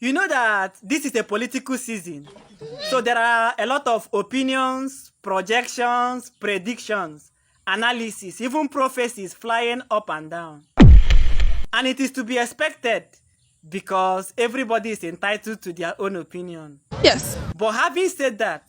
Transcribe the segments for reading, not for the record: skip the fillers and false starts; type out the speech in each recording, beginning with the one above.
You know that this is a political season, so there are a lot of opinions, projections, predictions, analysis, even prophecies flying up and down. And it is to be expected because everybody is entitled to their own opinion. Yes. But having said that,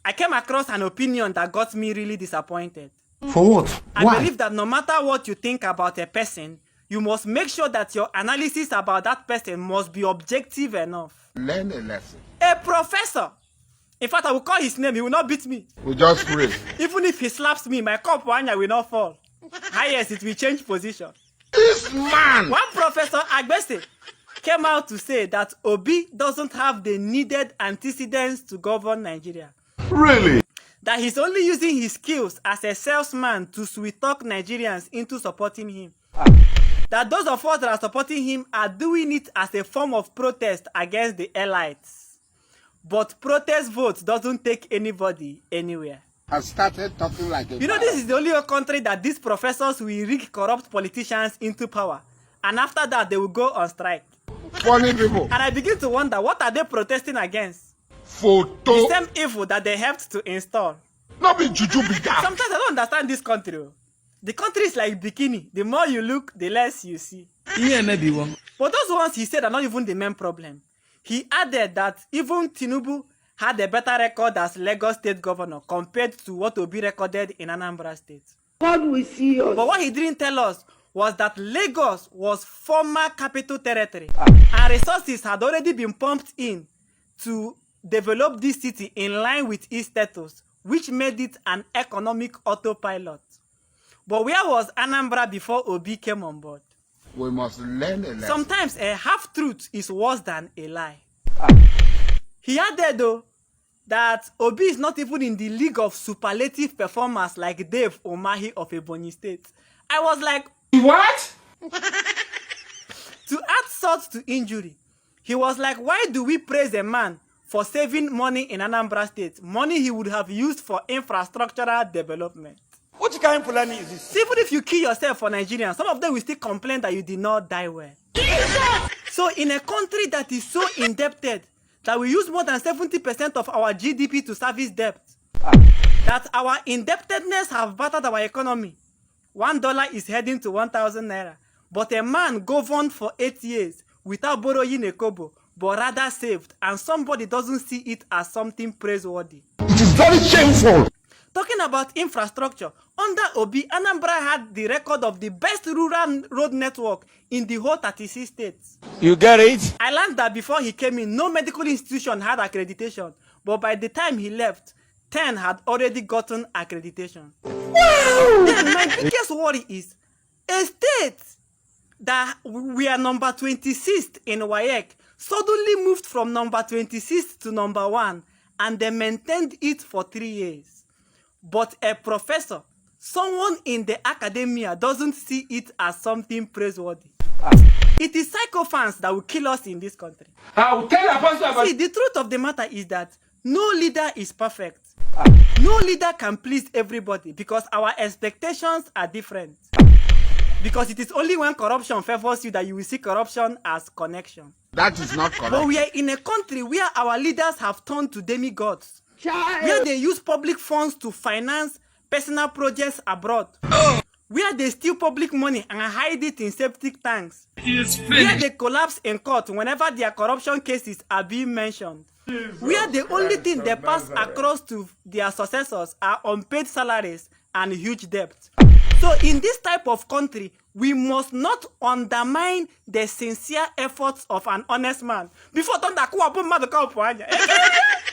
I came across an opinion that got me really disappointed. For what? I Why? believe that no matter what you think about a person, you must make sure that your analysis about that person must be objective enough. Learn a lesson. A professor. In fact, I will call his name. He will not beat me. We just pray. Even if he slaps me, my cup wanya will not fall. Highest, it will change position. This man! One professor, Agbese, came out to say that Obi doesn't have the needed antecedents to govern Nigeria. Really? That he's only using his skills as a salesman to sweet-talk Nigerians into supporting him. That those of us that are supporting him are doing it as a form of protest against the elites. But protest votes doesn't take anybody anywhere. I started talking like a You know, this is the only country that these professors will rig corrupt politicians into power. And after that, they will go on strike. funny people. And I begin to wonder, what are they protesting against? Photo. The same evil that they helped to install. Not be juju be that. Sometimes I don't understand this country. The country is like bikini. The more you look, the less you see. Yeah, maybe one. But those ones he said are not even the main problem. He added that even Tinubu had a better record as Lagos State governor compared to what Obi recorded in Anambra State. God will see us. But what he didn't tell us was that Lagos was former capital territory and resources had already been pumped in to develop this city in line with its status, which made it an economic autopilot. But where was Anambra before Obi came on board? We must learn a lesson. Sometimes a half-truth is worse than a lie. He added though that Obi is not even in the league of superlative performers like Dave Umahi of Ebonyi State. I was like, What? to add salt to injury, he was like, why do we praise a man for saving money in Anambra State, money he would have used for infrastructural development? What kind of plan is this? So even if you kill yourself for Nigerians, some of them will still complain that you did not die well. So in a country that is so indebted, that we use more than 70% of our GDP to service debt, that our indebtedness have battered our economy. $1 is heading to 1,000 naira. But a man governed for 8 years without borrowing a kobo, but rather saved, and somebody doesn't see it as something praiseworthy. It is very shameful. Talking about infrastructure, under Obi, Anambra had the record of the best rural road network in the whole 36 states. You get it? I learned that before he came in, no medical institution had accreditation. But by the time he left, 10 had already gotten accreditation. Wow! Then my biggest worry is a state that we are number 26th in WAEC suddenly moved from number 26th to number 1 and they maintained it for 3 years. But a professor, someone in the academia, doesn't see it as something praiseworthy. It is sycophants that will kill us in this country. I will tell Apostle about See, the truth of the matter is that no leader is perfect. No leader can please everybody because our expectations are different. Because it is only when corruption favors you that you will see corruption as connection. That is not correct. But we are in a country where our leaders have turned to demigods. Child. Where they use public funds to finance personal projects abroad. Where they steal public money and hide it in septic tanks. Where they collapse in court whenever their corruption cases are being mentioned. Where the only thing they pass across to their successors are unpaid salaries and huge debt. So in this type of country, we must not undermine the sincere efforts of an honest man. Before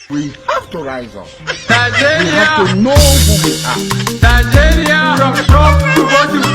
We have to rise up. Nigeria. We have to know who we are. Nigeria. From top to bottom.